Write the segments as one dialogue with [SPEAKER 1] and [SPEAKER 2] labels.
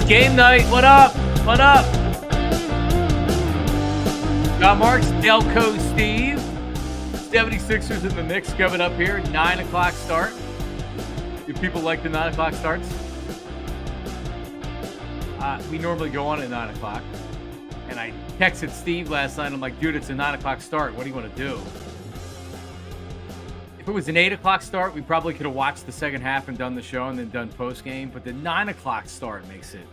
[SPEAKER 1] game night. What up? What up? Got Marks, Delco Steve. 76ers in the mix coming up here. 9 o'clock start. Do people like the 9 o'clock starts? We normally go on at 9 o'clock. And I texted Steve last night. I'm like, dude, it's a 9 o'clock start. What do you want to do? If it was an 8 o'clock start, we probably could have watched the second half and done the show and then done post game. But the 9 o'clock start makes it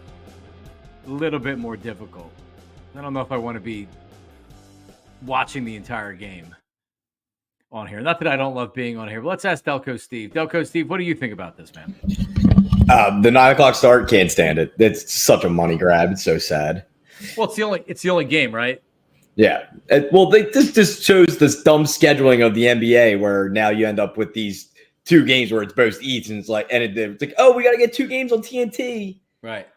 [SPEAKER 1] a little bit more difficult. I don't know if I want to be watching the entire game on here. Not that I don't love being on here, but let's ask Delco Steve. Delco Steve, what do you think about this, man?
[SPEAKER 2] The 9 o'clock start, can't stand it. It's such a money grab. It's so sad.
[SPEAKER 1] Well, it's the only game, right?
[SPEAKER 2] Yeah. This just shows this dumb scheduling of the NBA where now you end up with these two games where it's both eats and it's like, it's like, oh, we got to get two games on TNT.
[SPEAKER 1] Right.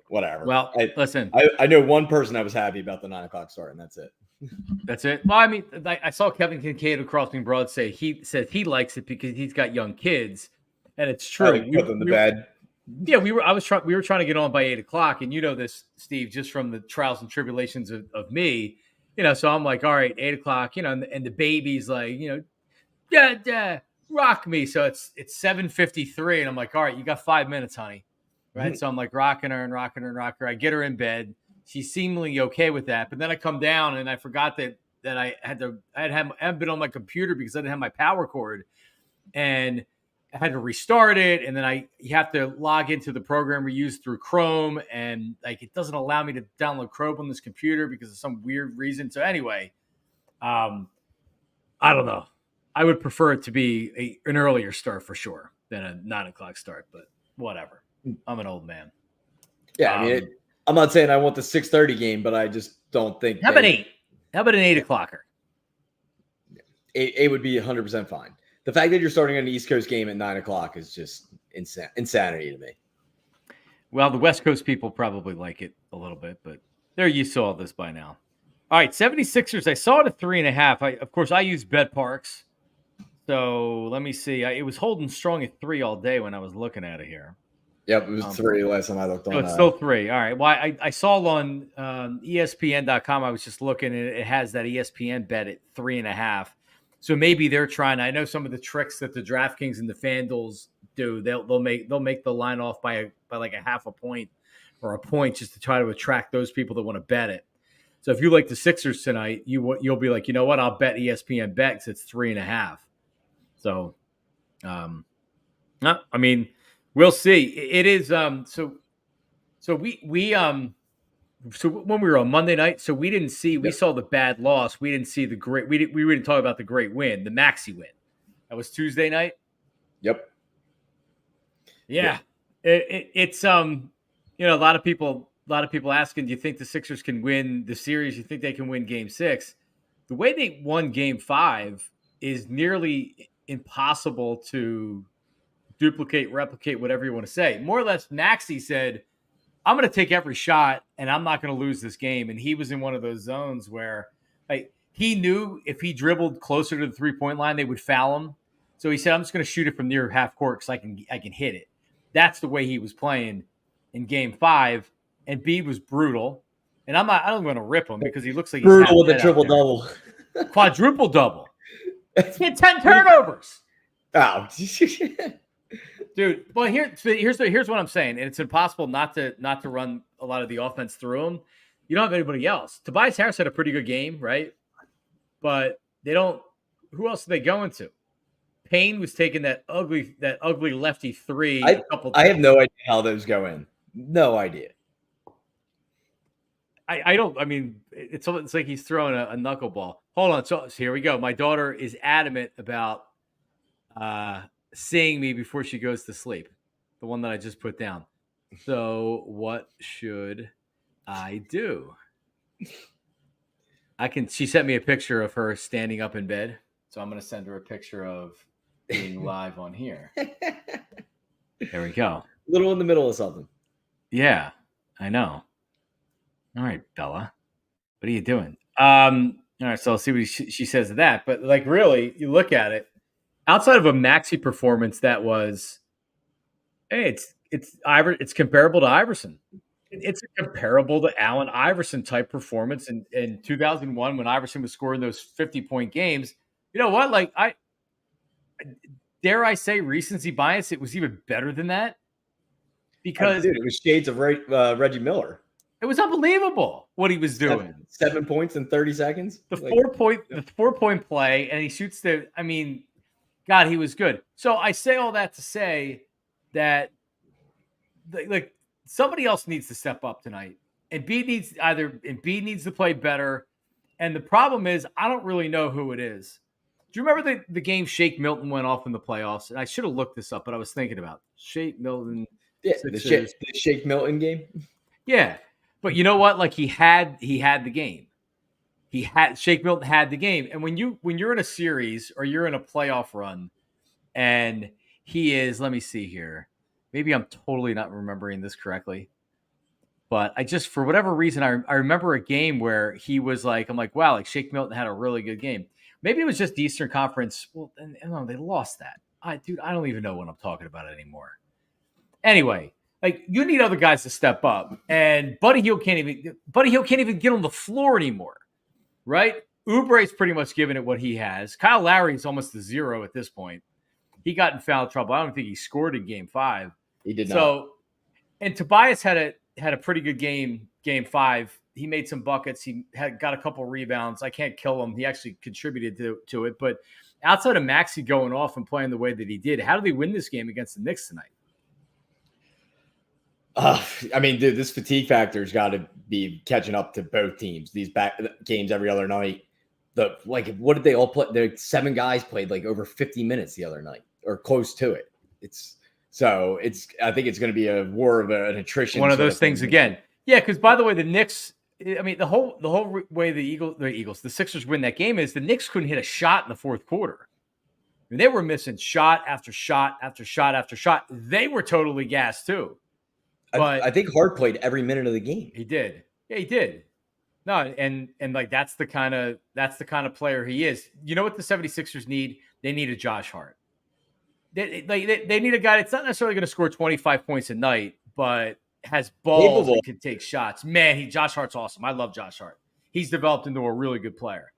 [SPEAKER 2] Whatever.
[SPEAKER 1] Well, listen.
[SPEAKER 2] I know one person that was happy about the 9 o'clock start, and that's it.
[SPEAKER 1] That's it. Well, I mean, I saw Kevin Kincaid of Crossing Broad say he likes it because he's got young kids, and it's true.
[SPEAKER 2] Put them to bed.
[SPEAKER 1] Yeah, we were trying to get on by 8 o'clock, and you know this, Steve, just from the trials and tribulations of me, so I'm like, all right, 8 o'clock, and the baby's like, dad, rock me. So it's 7:53, and I'm like, all right, you got 5 minutes, honey. Right. Mm-hmm. So I'm like rocking her. I get her in bed. She's seemingly okay with that. But then I come down and I forgot that I hadn't been on my computer because I didn't have my power cord. And I had to restart it. And then you have to log into the program we use through Chrome. And it doesn't allow me to download Chrome on this computer because of some weird reason. So anyway, I don't know. I would prefer it to be an earlier start for sure than a 9 o'clock start, but whatever. I'm an old man.
[SPEAKER 2] Yeah, I mean, I'm not saying I want the 6:30 game, but I just don't think.
[SPEAKER 1] How about 8? How about an 8 o'clocker?
[SPEAKER 2] 8 would be 100% fine. The fact that you're starting an East Coast game at 9 o'clock is just insanity to me.
[SPEAKER 1] Well, the West Coast people probably like it a little bit, but they're used to all this by now. All right, 76ers. I saw it at 3.5. Of course, I use BetParks. So let me see. It was holding strong at 3 all day when I was looking at it here.
[SPEAKER 2] Yep, it was 3 last time I looked on.
[SPEAKER 1] So it's still 3. All right. Well, I saw on ESPN.com. I was just looking, and it has that ESPN bet at 3.5. So maybe they're trying. I know some of the tricks that the DraftKings and the FanDuels do. They'll make the line off by like a half a point or a point just to try to attract those people that want to bet it. So if you like the Sixers tonight, you'll be like, you know what? I'll bet ESPN bet because it's 3.5. So, I mean. We'll see. It is so when we were on Monday night, so we didn't see. We saw the bad loss. We didn't see the great. We didn't talk about the great win, the Maxey win. That was Tuesday night.
[SPEAKER 2] Yep.
[SPEAKER 1] Yeah. It's a lot of people asking, do you think the Sixers can win the series? You think they can win Game 6? The way they won Game 5 is nearly impossible to replicate, whatever you want to say. More or less, Maxey said, I'm going to take every shot and I'm not going to lose this game. And he was in one of those zones where he knew if he dribbled closer to the 3-point line, they would foul him. So he said, I'm just going to shoot it from near half court because I can hit it. That's the way he was playing in Game 5. And B was brutal. And I don't want to rip him because he looks like he's
[SPEAKER 2] brutal with a triple-double.
[SPEAKER 1] Quadruple-double. He had 10 turnovers.
[SPEAKER 2] Oh,
[SPEAKER 1] dude. Well, here's what I'm saying, and it's impossible not to run a lot of the offense through him. You don't have anybody else. Tobias Harris had a pretty good game, right? But they don't. Who else are they going to? Payne was taking that ugly lefty 3.
[SPEAKER 2] I have no idea how those go in. No idea.
[SPEAKER 1] I don't. I mean, it's like he's throwing a knuckleball. Hold on. So here we go. My daughter is adamant about seeing me before she goes to sleep. The one that I just put down. So what should I do? She sent me a picture of her standing up in bed. So I'm going to send her a picture of being live on here. There we go.
[SPEAKER 2] A little in the middle of something.
[SPEAKER 1] Yeah, I know. All right, Bella. What are you doing? All right, so I'll see what she says to that. But really, you look at it, outside of a Maxey performance that was, hey, It's comparable to Iverson. It's comparable to Allen Iverson type performance in 2001 when Iverson was scoring those 50-point games. You know what? Like I dare I say recency bias, it was even better than that because
[SPEAKER 2] Dude, it was shades of Reggie Miller.
[SPEAKER 1] it was unbelievable what he was doing.
[SPEAKER 2] 7 points in 30 seconds.
[SPEAKER 1] The 4-point play, and he shoots I mean, God, he was good. So I say all that to say that like somebody else needs to step up tonight. Embiid needs to play better. And the problem is, I don't really know who it is. Do you remember the game Shake Milton went off in the playoffs? And I should have looked this up, but I was thinking about Shake Milton.
[SPEAKER 2] Yeah, the Shake Milton game.
[SPEAKER 1] Yeah. But you know what? Like he had the game. Shake Milton had the game. And when you're in a series or you're in a playoff run and he is, let me see here. Maybe I'm totally not remembering this correctly. But I just, for whatever reason, I remember a game where he was like, I'm like, wow, like Shake Milton had a really good game. Maybe it was just the Eastern Conference. Well, no, they lost that. I don't even know what I'm talking about anymore. Anyway, like you need other guys to step up, and Buddy Hield can't even get on the floor anymore, right? Oubre's pretty much given it what he has. Kyle Lowry's almost a zero at this point. He got in foul trouble. I don't think he scored in Game 5.
[SPEAKER 2] He did not.
[SPEAKER 1] So, and Tobias had a pretty good game 5. He made some buckets. He got a couple rebounds. I can't kill him. He actually contributed to it. But outside of Maxey going off and playing the way that he did, how do they win this game against the Knicks tonight?
[SPEAKER 2] I mean, dude, this fatigue factor's got to be catching up to both teams. These back games every other night. What did they all play? The 7 guys played like over 50 minutes the other night or close to it. I think it's going to be a war of an attrition.
[SPEAKER 1] One of those things again. Yeah, because by the way, the Knicks, I mean, the whole way the Sixers win that game is the Knicks couldn't hit a shot in the fourth quarter. I mean, they were missing shot after shot after shot after shot. They were totally gassed too. But
[SPEAKER 2] I think Hart played every minute of the game.
[SPEAKER 1] He did. Yeah, he did. No, and like that's the kind of player he is. You know what the 76ers need? They need a Josh Hart. They need a guy that's not necessarily going to score 25 points a night, but has balls and can take shots. Man, Josh Hart's awesome. I love Josh Hart. He's developed into a really good player.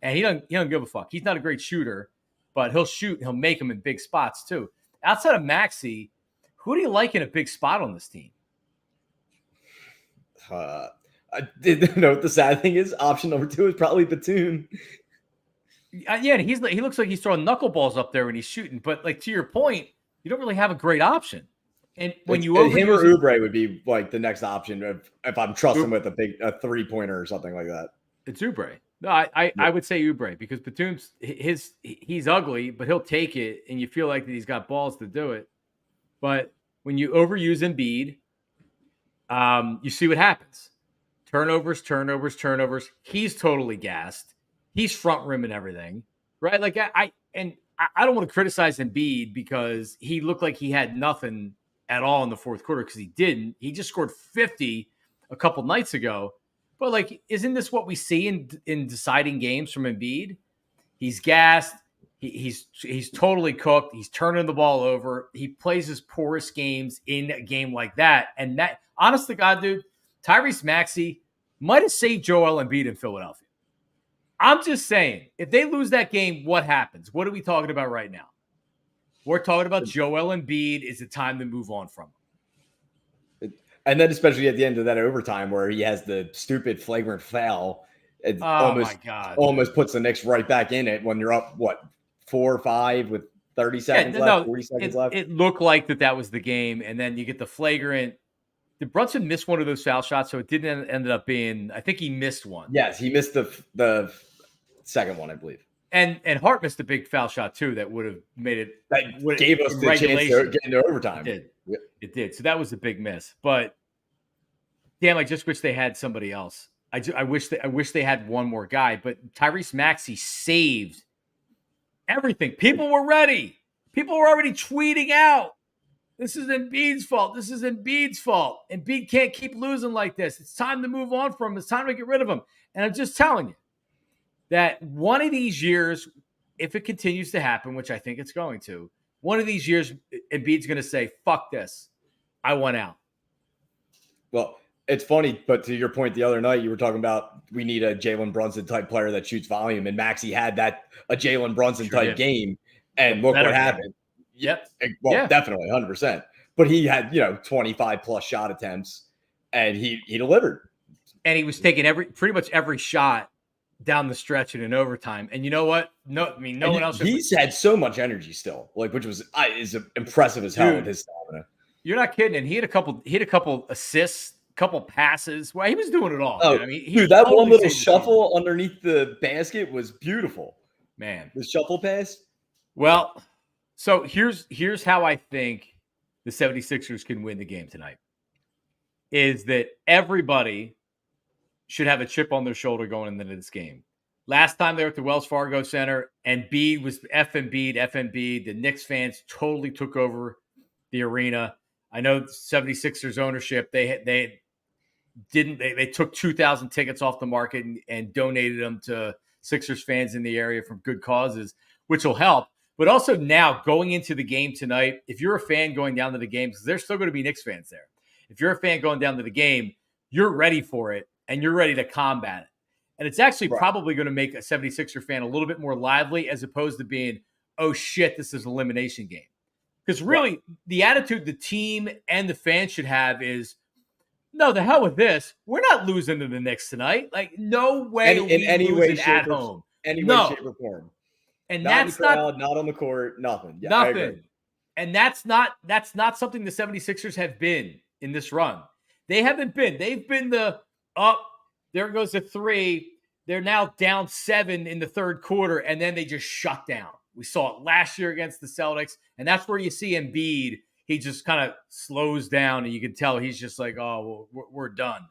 [SPEAKER 1] And he doesn't give a fuck. He's not a great shooter, but he'll shoot and he'll make them in big spots too. Outside of Maxey, who do you like in a big spot on this team?
[SPEAKER 2] I didn't know what the sad thing is. Option number 2 is probably Batum.
[SPEAKER 1] Yeah, and he looks like he's throwing knuckleballs up there when he's shooting. But like to your point, you don't really have a great option. And when him or
[SPEAKER 2] Oubre would be like the next option if I'm trusting with a 3-pointer or something like that.
[SPEAKER 1] It's Oubre. No, I would say Oubre because Batum's he's ugly, but he'll take it, and you feel like that he's got balls to do it. But when you overuse Embiid, you see what happens. Turnovers. He's totally gassed. He's front rim and everything, right? Like I don't want to criticize Embiid because he looked like he had nothing at all in the fourth quarter because he didn't. He just scored 50 a couple nights ago. But like, isn't this what we see in deciding games from Embiid? He's gassed. He's totally cooked. He's turning the ball over. He plays his poorest games in a game like that. And that, honest to God, dude, Tyrese Maxey might have saved Joel Embiid in Philadelphia. I'm just saying, if they lose that game, what happens? What are we talking about right now? We're talking about Joel Embiid. Is it time to move on from him?
[SPEAKER 2] And then especially at the end of that overtime where he has the stupid flagrant foul. It
[SPEAKER 1] my God.
[SPEAKER 2] Almost puts the Knicks right back in it when you're up, 4 or 5 with 30 seconds left, 40 seconds left.
[SPEAKER 1] It looked like that was the game. And then you get the flagrant. Did Brunson miss one of those foul shots? So it didn't end up being, I think he missed one.
[SPEAKER 2] Yes, he missed the second one, I believe.
[SPEAKER 1] And Hart missed a big foul shot too that would have made it.
[SPEAKER 2] That gave us the chance to get into overtime.
[SPEAKER 1] It did. So that was a big miss. But damn, I just wish they had somebody else. I wish they had one more guy. But Tyrese Maxey saved everything. People were ready. People were already tweeting out, "This is Embiid's fault. This is Embiid's fault. Embiid can't keep losing like this. It's time to move on from him. It's time to get rid of him." And I'm just telling you that one of these years, if it continues to happen, which I think it's going to, one of these years, Embiid's going to say, "Fuck this. I won out.
[SPEAKER 2] Well, it's funny, but to your point, the other night you were talking about we need a Jalen Brunson type player that shoots volume, and Maxey had a Jalen Brunson type game, and look what happened.
[SPEAKER 1] Yep.
[SPEAKER 2] Well, definitely 100%. But he had 25 plus shot attempts, and he delivered.
[SPEAKER 1] And he was taking pretty much every shot down the stretch in overtime. And you know what? No one else.
[SPEAKER 2] He's had so much energy still, which is impressive as hell with his stamina.
[SPEAKER 1] You're not kidding. And he had a couple assists, couple passes. Well, he was doing it all.
[SPEAKER 2] Oh,
[SPEAKER 1] man.
[SPEAKER 2] That one little shuffle underneath the basket was beautiful.
[SPEAKER 1] Man,
[SPEAKER 2] the shuffle pass.
[SPEAKER 1] Well, so here's how I think the 76ers can win the game tonight. Is that everybody should have a chip on their shoulder going into this game. Last time they were at the Wells Fargo Center, and Embiid was FMB. The Knicks fans totally took over the arena. I know 76ers ownership, they took 2,000 tickets off the market and donated them to Sixers fans in the area from good causes, which will help. But also now going into the game tonight, if you're a fan going down to the game, because there's still going to be Knicks fans there. If you're a fan going down to the game, you're ready for it and you're ready to combat it. And it's actually probably going to make a 76er fan a little bit more lively as opposed to being, oh shit, this is an elimination game. Because really, the attitude the team and the fans should have is, no, the hell with this. We're not losing to the Knicks tonight. Like, no way
[SPEAKER 2] in any way,
[SPEAKER 1] at home.
[SPEAKER 2] Any way, shape, or form.
[SPEAKER 1] And
[SPEAKER 2] not
[SPEAKER 1] that's
[SPEAKER 2] not on the court, nothing. Yeah,
[SPEAKER 1] nothing. And that's not something the 76ers have been in this run. They haven't been. They've been there goes the three. They're now down 7 in the third quarter, and then they just shut down. We saw it last year against the Celtics, and that's where you see Embiid. He just kind of slows down, and you can tell he's just like, oh, well, we're done.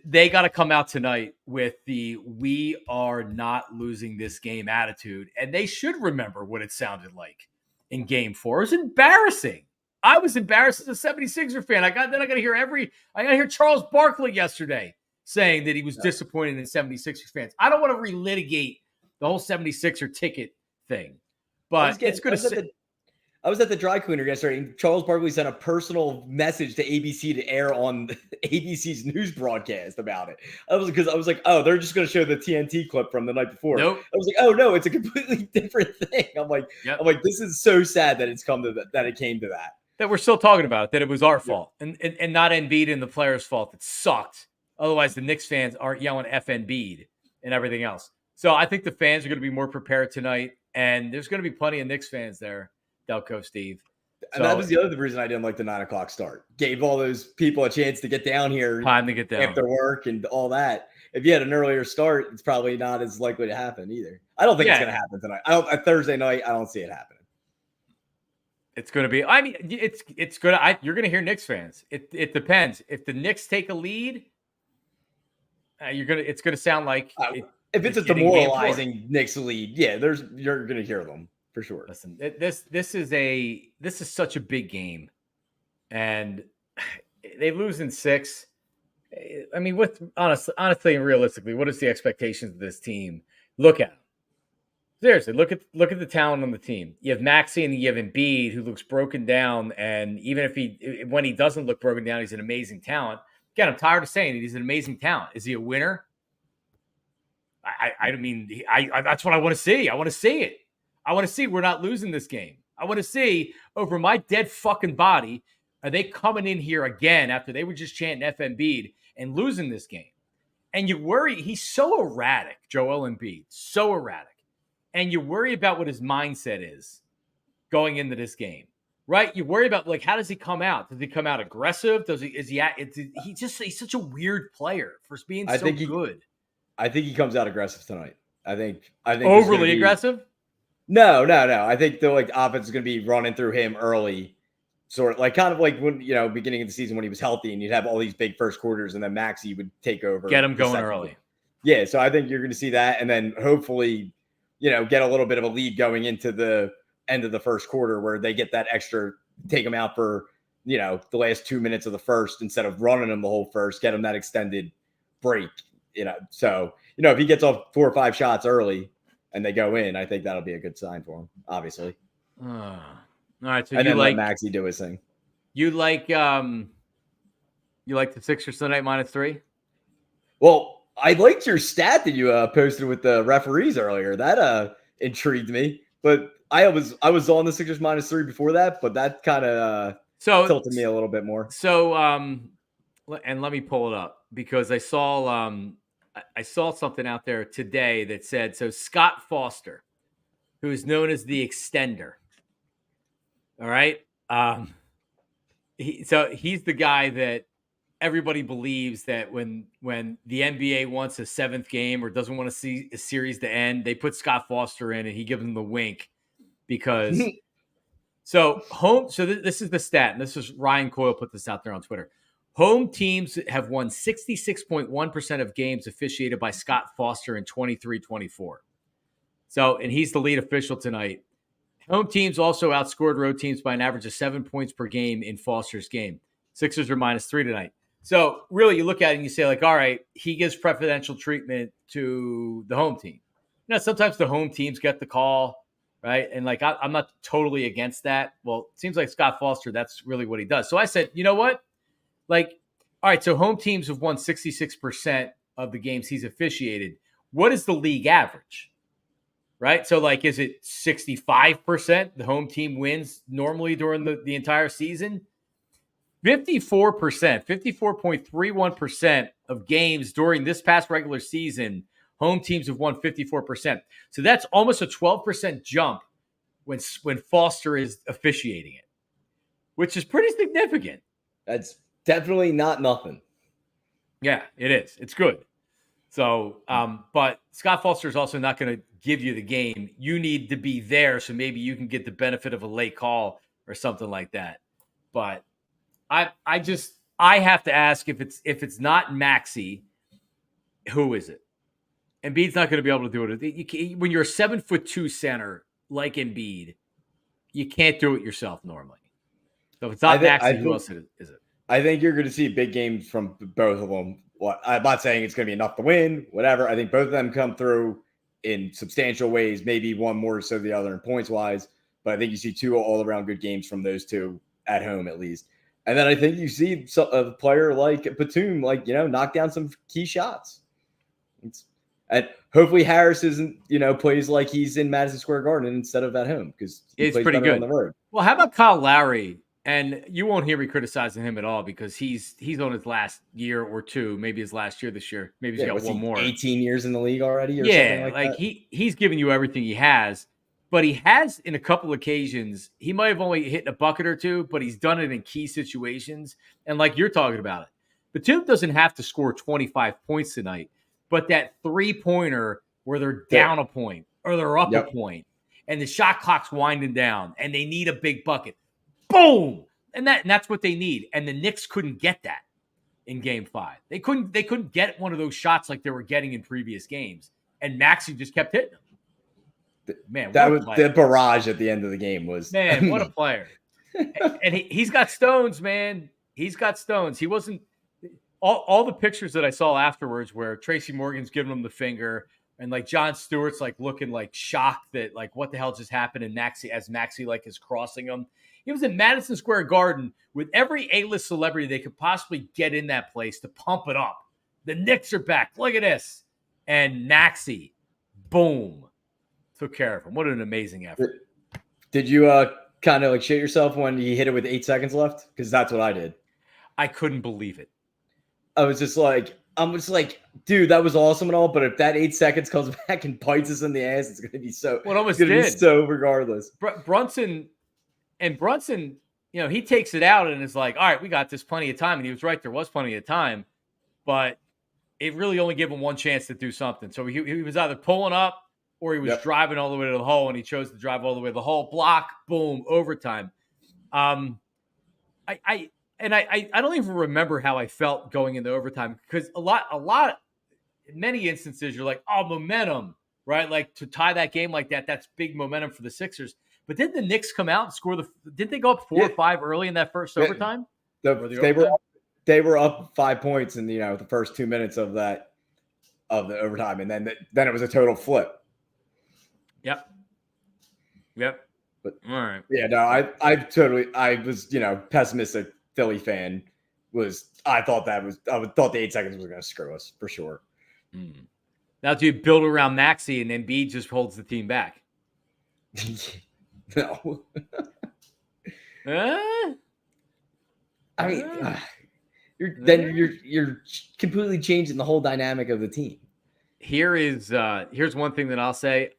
[SPEAKER 1] They got to come out tonight with the we are not losing this game attitude, and they should remember what it sounded like in Game 4. It was embarrassing. I was embarrassed as a 76er fan. I got to hear Charles Barkley yesterday saying that he was disappointed in 76er fans. I don't want to relitigate the whole 76er ticket thing, but it's going to.
[SPEAKER 2] I was at the dry cleaner yesterday, and Charles Barkley sent a personal message to ABC to air on ABC's news broadcast about it. I was like, oh, they're just going to show the TNT clip from the night before.
[SPEAKER 1] Nope.
[SPEAKER 2] I was like, oh no, it's a completely different thing. I'm like, this is so sad that it's come to that it came to that.
[SPEAKER 1] That we're still talking about it, that it was our fault and not Embiid and the players' fault. It sucked. Otherwise, the Knicks fans aren't yelling F Embiid and everything else. So I think the fans are going to be more prepared tonight, and there's going to be plenty of Knicks fans there, Delco Steve.
[SPEAKER 2] And that was the other reason I didn't like the 9 o'clock start. Gave all those people a chance to get down here.
[SPEAKER 1] Time to get down.
[SPEAKER 2] After work and all that. If you had an earlier start, it's probably not as likely to happen either. I don't think it's going to happen tonight. Thursday night, I don't see it happening.
[SPEAKER 1] It's going to be. I mean, it's going to. You're going to hear Knicks fans. It depends. If the Knicks take a lead, It's going to sound like
[SPEAKER 2] if it's a demoralizing Knicks lead, you're going to hear them for sure.
[SPEAKER 1] Listen, this is such a big game, and they lose in 6. I mean, honestly and realistically, what is the expectations of this team? Look at them. Seriously, look at the talent on the team. You have Maxey and you have Embiid, who looks broken down, and even when he doesn't look broken down, he's an amazing talent. Again, I'm tired of saying it. He's an amazing talent. Is he a winner? I mean, that's what I want to see. I want to see it. I want to see we're not losing this game. I want to see over my dead fucking body, are they coming in here again after they were just chanting FMB and losing this game? And you worry, he's so erratic, Joel Embiid, so erratic. And you worry about what his mindset is going into this game, right? You worry about, like, how does he come out? Does he come out aggressive? He's such a weird player for being good.
[SPEAKER 2] I think he comes out aggressive tonight. I think
[SPEAKER 1] overly aggressive.
[SPEAKER 2] No. I think the offense is going to be running through him early, sort of kind of like when beginning of the season when he was healthy and you'd have all these big first quarters and then Maxey would take over,
[SPEAKER 1] get him going early.
[SPEAKER 2] Yeah, so I think you're going to see that, and then hopefully, get a little bit of a lead going into the end of the first quarter where they get that extra, take them out for the last 2 minutes of the first instead of running them the whole first, get them that extended break. So if he gets off 4 or 5 shots early and they go in, I think that'll be a good sign for him, obviously.
[SPEAKER 1] All right. So
[SPEAKER 2] and then let Maxey do his thing.
[SPEAKER 1] You like the Sixers tonight -3?
[SPEAKER 2] Well, I liked your stat that you posted with the referees earlier. That intrigued me. But I was on the Sixers -3 before that, but that kind of tilted me a little bit more.
[SPEAKER 1] So and let me pull it up because I saw something out there today that said, so Scott Foster, who is known as the Extender. All right. He's the guy that everybody believes that when the NBA wants a 7th game or doesn't want to see a series to end, they put Scott Foster in and he gives them the wink because this is the stat, and this is Ryan Coyle put this out there on Twitter. Home teams have won 66.1% of games officiated by Scott Foster in 23-24. So, and he's the lead official tonight. Home teams also outscored road teams by an average of 7 points per game in Foster's game. Sixers are -3 tonight. So really you look at it and you say, like, all right, he gives preferential treatment to the home team. Sometimes the home teams get the call, right? And like, I'm not totally against that. Well, it seems like Scott Foster, that's really what he does. So I said, you know what? Like, all right, so home teams have won 66% of the games he's officiated. What is the league average? Right? So, like, is it 65% the home team wins normally during the entire season? 54%, 54.31% of games during this past regular season, home teams have won 54%. So that's almost a 12% jump when Foster is officiating it, which is pretty significant.
[SPEAKER 2] That's definitely not nothing.
[SPEAKER 1] Yeah, it is. It's good. So, but Scott Foster is also not going to give you the game. You need to be there, so maybe you can get the benefit of a late call or something like that. But I have to ask, if it's not Maxey, who is it? Embiid's not going to be able to do it. When you're a 7'2" center like Embiid, you can't do it yourself normally. So if it's not Maxey, who else is it?
[SPEAKER 2] I think you're going to see big games from both of them. Well, I'm not saying it's going to be enough to win, whatever. I think both of them come through in substantial ways, maybe one more so the other in points wise. But I think you see 2 all-around good games from those 2 at home at least. And then I think you see a player like Batum, knock down some key shots. And hopefully Harris isn't, plays like he's in Madison Square Garden instead of at home because he plays pretty good on the road.
[SPEAKER 1] Well, how about Kyle Lowry? And you won't hear me criticizing him at all because he's on his last year or 2, maybe his last year this year. Maybe he's got one more.
[SPEAKER 2] 18 years in the league already or something like that?
[SPEAKER 1] He's giving you everything he has. But he has, in a couple occasions, he might have only hit a bucket or 2, but he's done it in key situations. And like you're talking about it, Batum doesn't have to score 25 points tonight, but that 3-pointer where they're down a point or they're up a point and the shot clock's winding down and they need a big bucket. Boom! And that's what they need. And the Knicks couldn't get that in Game 5. They couldn't get one of those shots like they were getting in previous games. And Maxey just kept hitting them. Man,
[SPEAKER 2] that was the barrage at the end of the game was.
[SPEAKER 1] Man, what a player. And he's got stones, man. He's got stones. He wasn't all the pictures that I saw afterwards where Tracy Morgan's giving him the finger and like John Stewart's like looking like shocked that like what the hell just happened, and Maxey like is crossing him. He was in Madison Square Garden with every A-list celebrity they could possibly get in that place to pump it up. The Knicks are back. Look at this. And Maxey, boom, took care of him. What an amazing effort.
[SPEAKER 2] Did you kind of like shit yourself when he hit it with 8 seconds left? Because that's what I did.
[SPEAKER 1] I couldn't believe it.
[SPEAKER 2] I'm just like, dude, that was awesome and all, but if that 8 seconds comes back and bites us in the ass, it's going to be so.
[SPEAKER 1] Well, it almost
[SPEAKER 2] did. Be so regardless.
[SPEAKER 1] Brunson, he takes it out and is like, all right, we got this, plenty of time. And he was right, there was plenty of time, but it really only gave him one chance to do something. So he was either pulling up or he was driving all the way to the hole, and he chose to drive all the way to the hole. Block, boom, overtime. I don't even remember how I felt going into overtime because a lot, in many instances, you're like, oh, momentum, right? Like to tie that game like that, that's big momentum for the Sixers. But didn't the Knicks come out and score didn't they go up 4 or 5 early in that first overtime?
[SPEAKER 2] They were up 5 points in the first 2 minutes of the overtime, and then it was a total flip.
[SPEAKER 1] Yep.
[SPEAKER 2] But
[SPEAKER 1] All right.
[SPEAKER 2] yeah, no, I was, pessimistic Philly fan. I thought the 8 seconds was going to screw us for sure.
[SPEAKER 1] Now, do you build around Maxey and Embiid just holds the team back?
[SPEAKER 2] No. I mean, you're completely changing the whole dynamic of the team.
[SPEAKER 1] Here's one thing that I'll say.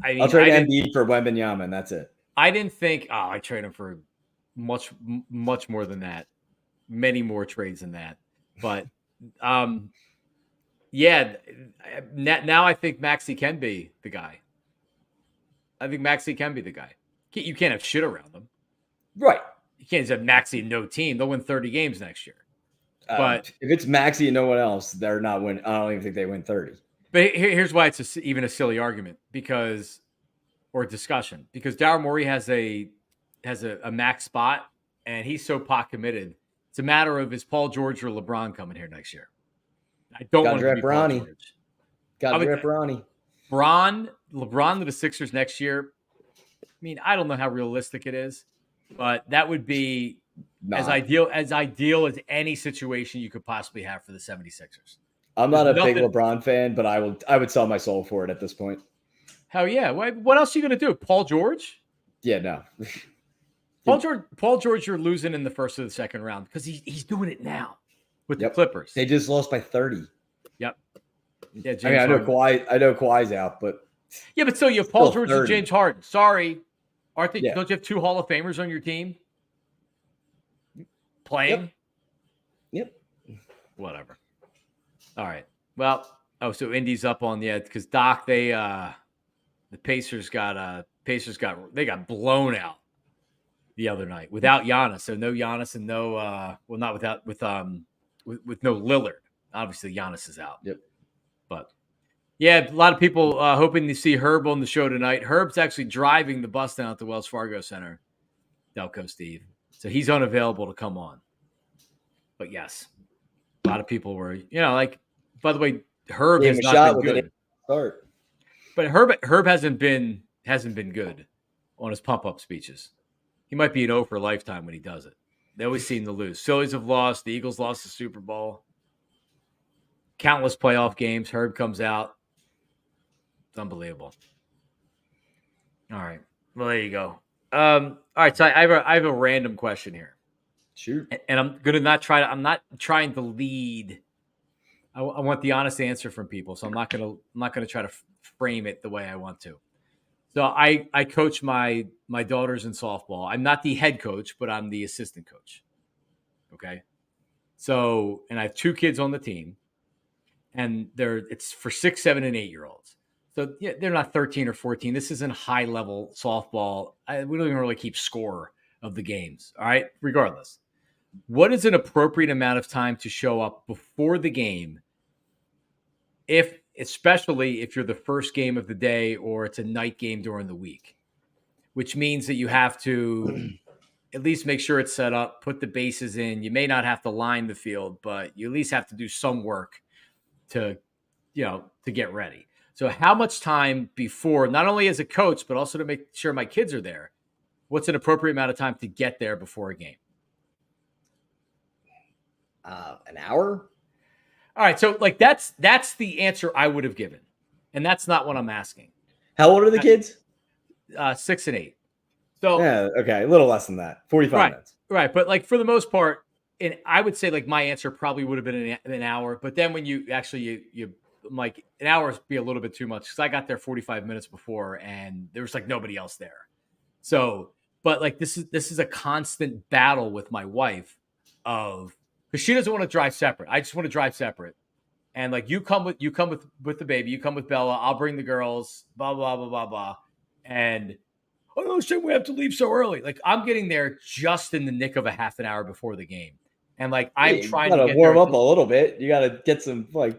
[SPEAKER 2] I'll trade Embiid for Wembanyama, and that's it.
[SPEAKER 1] I didn't think. I trade him for much more than that. Many more trades than that. But yeah. Now I think Maxey can be the guy. I think Maxey can be the guy. You can't have shit around them,
[SPEAKER 2] right?
[SPEAKER 1] You can't just have Maxey and no team. They'll win 30 games next year. But
[SPEAKER 2] if it's Maxey and no one else, they're not winning. I don't even think they win 30.
[SPEAKER 1] But here's why it's even a silly argument or discussion because Daryl Morey has a max spot and he's so pot committed. It's a matter of is Paul George or LeBron coming here next year? I don't want to be Paul George.
[SPEAKER 2] Got to draft Bronny.
[SPEAKER 1] LeBron to the Sixers next year. I mean, I don't know how realistic it is, but that would be as ideal as any situation you could possibly have for the 76ers.
[SPEAKER 2] I'm not a big LeBron fan, but I would sell my soul for it at this point.
[SPEAKER 1] Hell yeah. What else are you going to do? Paul George?
[SPEAKER 2] Yeah, no.
[SPEAKER 1] Paul George, you're losing in the first or the second round because he's doing it now with the Clippers.
[SPEAKER 2] They just lost by 30.
[SPEAKER 1] Yep. Yeah,
[SPEAKER 2] James I know Kawhi's out, but
[SPEAKER 1] yeah, but still you have Paul George and James Harden. Sorry. Don't you have 2 Hall of Famers on your team? Playing?
[SPEAKER 2] Yep.
[SPEAKER 1] Whatever. All right. Well, so Indy's up on because Doc, the Pacers got blown out the other night without Giannis. So no Giannis and no not without with no Lillard. Obviously Giannis is out.
[SPEAKER 2] Yep.
[SPEAKER 1] But yeah, a lot of people hoping to see Herb on the show tonight. Herb's actually driving the bus down at the Wells Fargo Center, Delco Steve. So he's unavailable to come on. But yes, a lot of people were, by the way, Herb has not been good.
[SPEAKER 2] Start.
[SPEAKER 1] But Herb hasn't been good on his pump-up speeches. He might be an O for a lifetime when he does it. They always seem to lose. Phillies have lost. The Eagles lost the Super Bowl. Countless playoff games. Herb comes out. It's unbelievable. All right. Well, there you go. All right. So I have a random question here.
[SPEAKER 2] Shoot.
[SPEAKER 1] And I'm not trying to lead. I want the honest answer from people. So I'm not gonna try to frame it the way I want to. So I coach my daughters in softball. I'm not the head coach, but I'm the assistant coach. Okay. So, and I have 2 kids on the team. And it's for 6, 7, and 8-year-olds. So yeah, they're not 13 or 14. This isn't high level softball. We don't even really keep score of the games. All right. Regardless, what is an appropriate amount of time to show up before the game? Especially if you're the first game of the day or it's a night game during the week, which means that you have to at least make sure it's set up, put the bases in. You may not have to line the field, but you at least have to do some work to get ready. So how much time before, not only as a coach, but also to make sure my kids are there, what's an appropriate amount of time to get there before a game?
[SPEAKER 2] An hour?
[SPEAKER 1] All right. So that's the answer I would have given. And that's not what I'm asking.
[SPEAKER 2] How old are the kids?
[SPEAKER 1] 6 and 8. So
[SPEAKER 2] yeah, okay. A little less than that. 45 minutes.
[SPEAKER 1] Right. But for the most part, and I would say my answer probably would have been an hour, but then when you actually you like an hour would be a little bit too much because I got there 45 minutes before and there was nobody else there. So, but this is a constant battle with my wife because she doesn't want to drive separate. I just want to drive separate, and you come with the baby, you come with Bella. I'll bring the girls. Blah blah blah blah blah, and oh shit, we have to leave so early. I'm getting there just in the nick of a half an hour before the game. And I'm trying to
[SPEAKER 2] warm up a little bit. You got to get some, I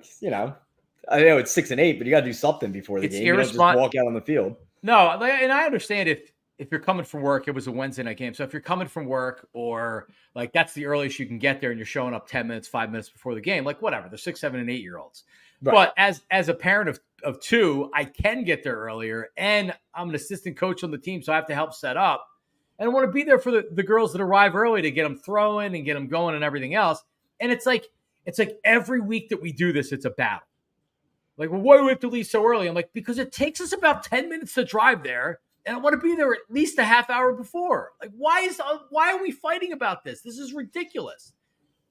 [SPEAKER 2] know it's 6 and 8, but you got to do something before the game. You don't just walk out on the field.
[SPEAKER 1] No, and I understand if you're coming from work, it was a Wednesday night game. So if you're coming from work or that's the earliest you can get there and you're showing up 10 minutes, 5 minutes before the game, whatever, they're 6, 7, and 8-year-olds. Right. But as a parent of 2, I can get there earlier, and I'm an assistant coach on the team, so I have to help set up. And I want to be there for the girls that arrive early to get them throwing and get them going and everything else. And it's like every week that we do this, it's a battle. Like, well, why do we have to leave so early? I'm like, because it takes us about 10 minutes to drive there, and I want to be there at least a half hour before. Like, why are we fighting about this? This is ridiculous.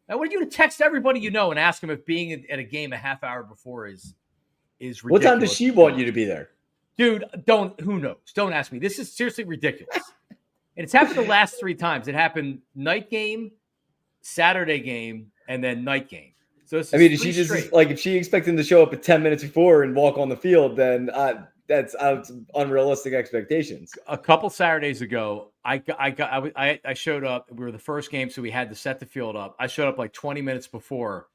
[SPEAKER 1] I want you to text everybody you know and ask them if being at a game a half hour before is ridiculous.
[SPEAKER 2] What time does she want you to be there?
[SPEAKER 1] Dude, who knows? Don't ask me. This is seriously ridiculous. And it's happened the last 3 times. It happened night game, Saturday game, and then night game. So
[SPEAKER 2] I mean, is she just like, if she expecting to show up at 10 minutes before and walk on the field, then that's unrealistic expectations.
[SPEAKER 1] A couple Saturdays ago, I showed up. We were the first game, so we had to set the field up. I showed up like 20 minutes before.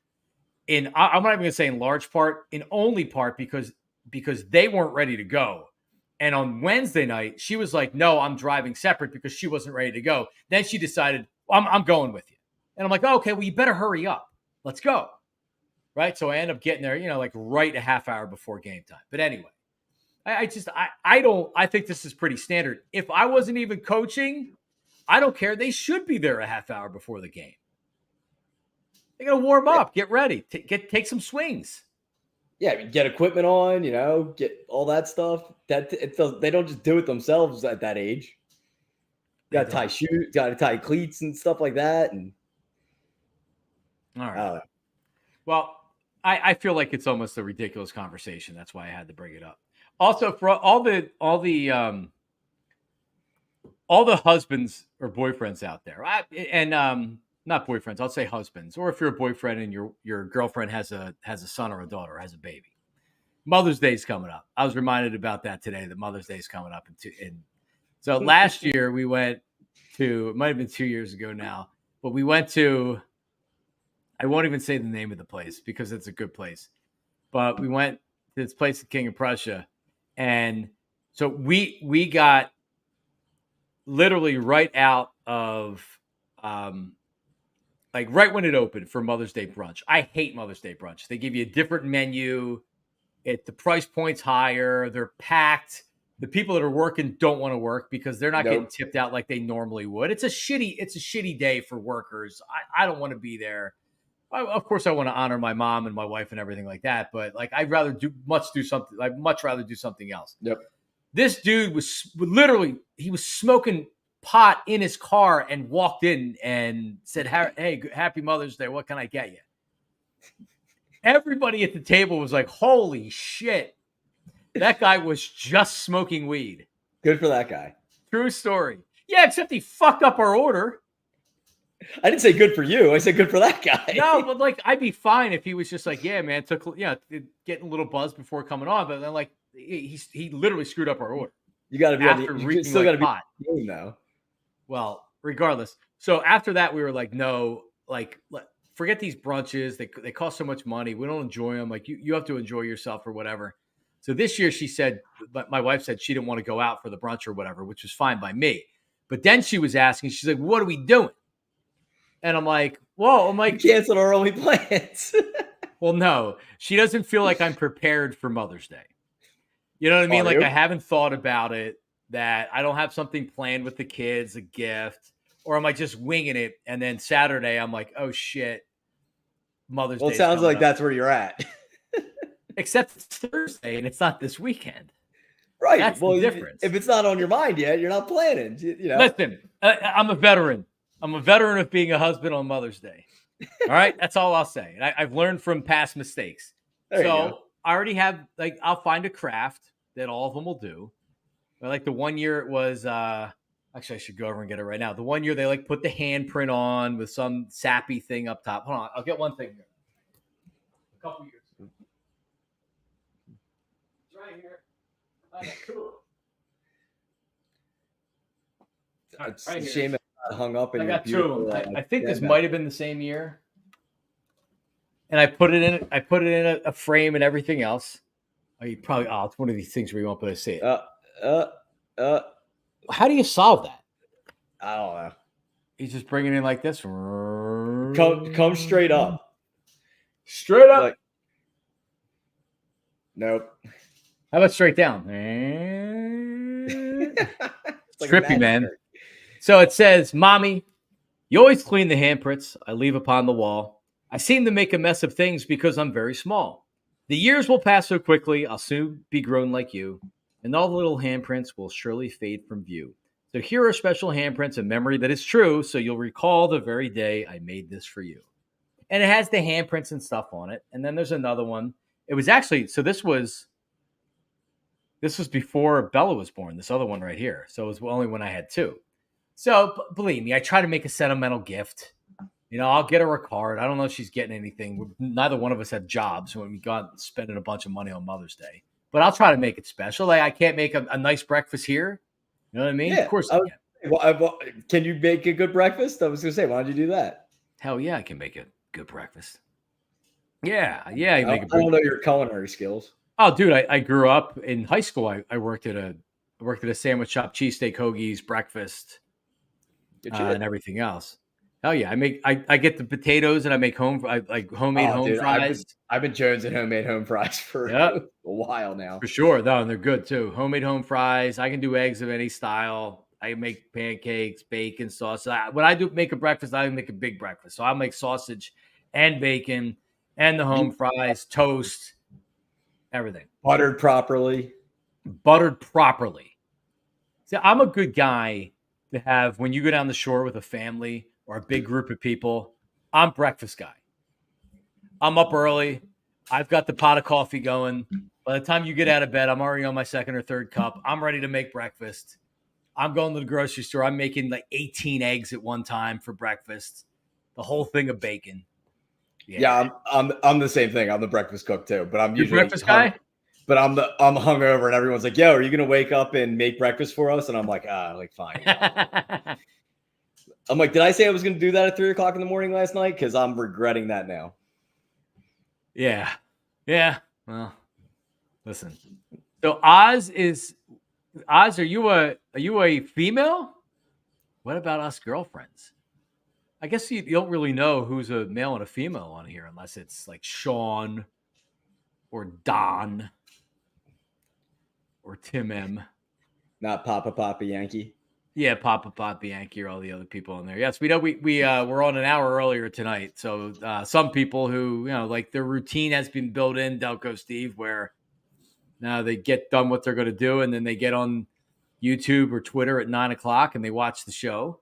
[SPEAKER 1] I'm not even going to say in large part, in only part because they weren't ready to go. And on Wednesday night, she was like, "No, I'm driving separate," because she wasn't ready to go. Then she decided, I'm going with you. And I'm like, oh, okay, well, you better hurry up. Let's go. Right? So I end up getting there, like right a half hour before game time. But anyway, I think this is pretty standard. If I wasn't even coaching, I don't care. They should be there a half hour before the game. They got to warm up, get ready, take some swings.
[SPEAKER 2] Yeah, get equipment on, get all that stuff. They don't just do it themselves at that age. Got to tie shoes, got to tie cleats and stuff like that. And
[SPEAKER 1] all right. Well, I feel like it's almost a ridiculous conversation. That's why I had to bring it up. Also, for all the husbands or boyfriends out there, not boyfriends, I'll say husbands, or if you're a boyfriend and your girlfriend has a son or a daughter or has a baby. Mother's Day's coming up. I was reminded about that today, that Mother's Day's coming up. So last year we went to, it might have been 2 years ago now, but we went to, I won't even say the name of the place because it's a good place, but we went to this place in King of Prussia. And so we got literally right out of, like right when it opened for Mother's Day brunch. I hate Mother's Day brunch. They give you a different menu. The price point's higher. They're packed. The people that are working don't want to work because they're not getting tipped out like they normally would. It's a shitty day for workers. I don't want to be there. Of course, I want to honor my mom and my wife and everything like that. But like, I'd much rather do something else.
[SPEAKER 2] Yep. This
[SPEAKER 1] dude was literally, he was smoking pot in his car and walked in and said, "Hey, happy Mother's Day. What can I get you?" Everybody at the table was like, "Holy shit. That guy was just smoking weed."
[SPEAKER 2] Good for that guy.
[SPEAKER 1] True story. Yeah, except he fucked up our order.
[SPEAKER 2] I didn't say good for you. I said good for that guy.
[SPEAKER 1] No, but like, I'd be fine if he was just like, "Yeah, man, getting a little buzz before coming on." But then like, he literally screwed up our order.
[SPEAKER 2] You got to be you still got to be on the game though.
[SPEAKER 1] Well, regardless. So after that, we were like, no, like, forget these brunches. They cost so much money. We don't enjoy them. Like, you have to enjoy yourself or whatever. So this year she said, but my wife said she didn't want to go out for the brunch or whatever, which was fine by me. But then she was asking, she's like, "What are we doing?" And I'm like,
[SPEAKER 2] we canceled our only plans.
[SPEAKER 1] Well, no, she doesn't feel like I'm prepared for Mother's Day. You know what I mean? Like, I haven't thought about it, that I don't have something planned with the kids, a gift, or am I just winging it? And then Saturday, I'm like, oh shit, Mother's Day.
[SPEAKER 2] Well, it sounds like that's where you're at.
[SPEAKER 1] Except it's Thursday and it's not this weekend.
[SPEAKER 2] Right.
[SPEAKER 1] That's the difference.
[SPEAKER 2] If it's not on your mind yet, you're not planning.
[SPEAKER 1] Listen, I'm a veteran. I'm a veteran of being a husband on Mother's Day. All right. That's all I'll say. And I've learned from past mistakes. So I already have, like, I'll find a craft that all of them will do. Like the one year it was, actually I should go over and get it right now. The one year they like put the handprint on with some sappy thing up top. Hold on. I'll get one thing here. A couple years ago. It's right here. Cool.
[SPEAKER 2] It's a shame it hung up.
[SPEAKER 1] I got 2 of them. I think this might have been the same year. And I put it in a frame and everything else. It's one of these things where you won't be able to see it. How do you solve that?
[SPEAKER 2] I don't know.
[SPEAKER 1] He's just bringing it in like this.
[SPEAKER 2] Come straight up.
[SPEAKER 1] Straight up.
[SPEAKER 2] Nope.
[SPEAKER 1] How about straight down?
[SPEAKER 2] It's like a
[SPEAKER 1] Trippy,
[SPEAKER 2] magic
[SPEAKER 1] man.
[SPEAKER 2] trick.
[SPEAKER 1] So it says, Mommy, you always clean the handprints I leave upon the wall. I seem to make a mess of things because I'm very small. The years will pass so quickly, I'll soon be grown like you, and all the little handprints will surely fade from view. So here are special handprints, a memory that is true, so you'll recall the very day I made this for you. And it has the handprints and stuff on it. And then there's another one. It was actually, so this was before Bella was born, this other one right here. So it was only when I had two. So believe me, I try to make a sentimental gift. I'll get her a card. I don't know if she's getting anything. Neither one of us have jobs when we got spending a bunch of money on Mother's Day. But I'll try to make it special. Like I can't make a nice breakfast here. You know what I mean?
[SPEAKER 2] Yeah,
[SPEAKER 1] Of course I can.
[SPEAKER 2] Can you make a good breakfast? I was going to say, why don't you do that?
[SPEAKER 1] Hell yeah, I can make a good breakfast. Yeah. You make
[SPEAKER 2] I don't know your culinary skills.
[SPEAKER 1] Oh, dude, I grew up in high school. I worked at a sandwich shop, cheesesteak hoagies, breakfast, and everything else. Hell yeah, I get the potatoes and I make homemade home fries.
[SPEAKER 2] I've been jonesing homemade home fries for a while now.
[SPEAKER 1] For sure, though, and they're good too. Homemade home fries. I can do eggs of any style. I make pancakes, bacon, sausage. When I do make a breakfast, I make a big breakfast. So I'll make sausage and bacon and the home fries, toast, everything.
[SPEAKER 2] Buttered properly.
[SPEAKER 1] See, I'm a good guy to have when you go down the shore with a family or a big group of people. I'm breakfast guy. I'm up early. I've got the pot of coffee going. By the time you get out of bed, I'm already on my second or third cup. I'm ready to make breakfast. I'm going to the grocery store. I'm making like 18 eggs at one time for breakfast. The whole thing of bacon.
[SPEAKER 2] Yeah, I'm the same thing. I'm the breakfast cook too, but I'm usually
[SPEAKER 1] breakfast guy.
[SPEAKER 2] But I'm hungover, and everyone's like, "Yo, are you gonna wake up and make breakfast for us?" And I'm like, fine. I'm like, did I say I was gonna do that at 3:00 in the morning last night? Because I'm regretting that now.
[SPEAKER 1] Yeah. Well, listen. So Oz, are you a female? What about us girlfriends? I guess you don't really know who's a male and a female on here unless it's like Sean or Don or Tim M.
[SPEAKER 2] Not Papa Yankee.
[SPEAKER 1] Yeah, Papa Yankee or all the other people on there. Yes, we know we're on an hour earlier tonight. So some people who, like their routine has been built in, Delco Steve, where now they get done what they're going to do and then they get on YouTube or Twitter at 9:00 and they watch the show.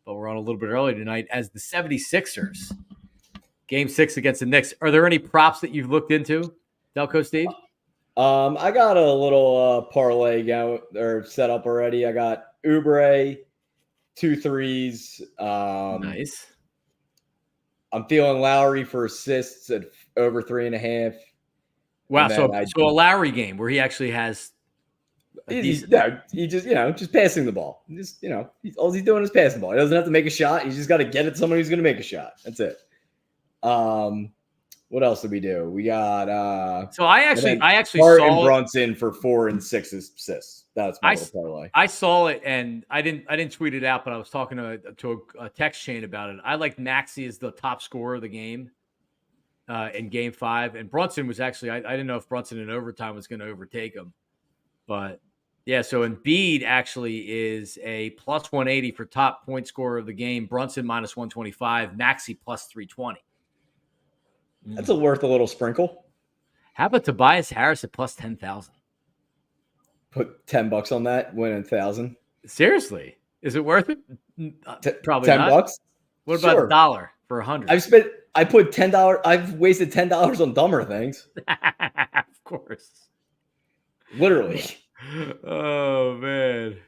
[SPEAKER 1] But we're on a little bit early tonight as the 76ers. Game 6 against the Knicks. Are there any props that you've looked into, Delco Steve?
[SPEAKER 2] I got a little parlay set up already. I got Oubre, 2 threes.
[SPEAKER 1] Nice.
[SPEAKER 2] I'm feeling Lowry for assists at over 3.5.
[SPEAKER 1] Wow, so a Lowry game where he actually has
[SPEAKER 2] he just passing the ball. All he's doing is passing the ball. He doesn't have to make a shot. He's just got to get it to somebody who's going to make a shot. That's it. What else did we do? We got
[SPEAKER 1] so I actually
[SPEAKER 2] Martin
[SPEAKER 1] saw
[SPEAKER 2] Brunson for 4 and 6 assists. That's my little parlay.
[SPEAKER 1] I saw it and I didn't tweet it out, but I was talking to a text chain about it. I like Maxey as the top scorer of the game in Game 5, and Brunson was actually I didn't know if Brunson in overtime was going to overtake him, but yeah. So Embiid actually is a plus 180 for top point scorer of the game. Brunson minus 125. Maxey plus 320.
[SPEAKER 2] That's worth a little sprinkle.
[SPEAKER 1] How about Tobias Harris at plus 10,000?
[SPEAKER 2] Put $10 on that, win 1,000.
[SPEAKER 1] Seriously, is it worth it? Probably
[SPEAKER 2] $10.
[SPEAKER 1] Not. What about $1 for 100?
[SPEAKER 2] I put $10. I've wasted $10 on dumber things.
[SPEAKER 1] Of course.
[SPEAKER 2] Literally.
[SPEAKER 1] Oh man.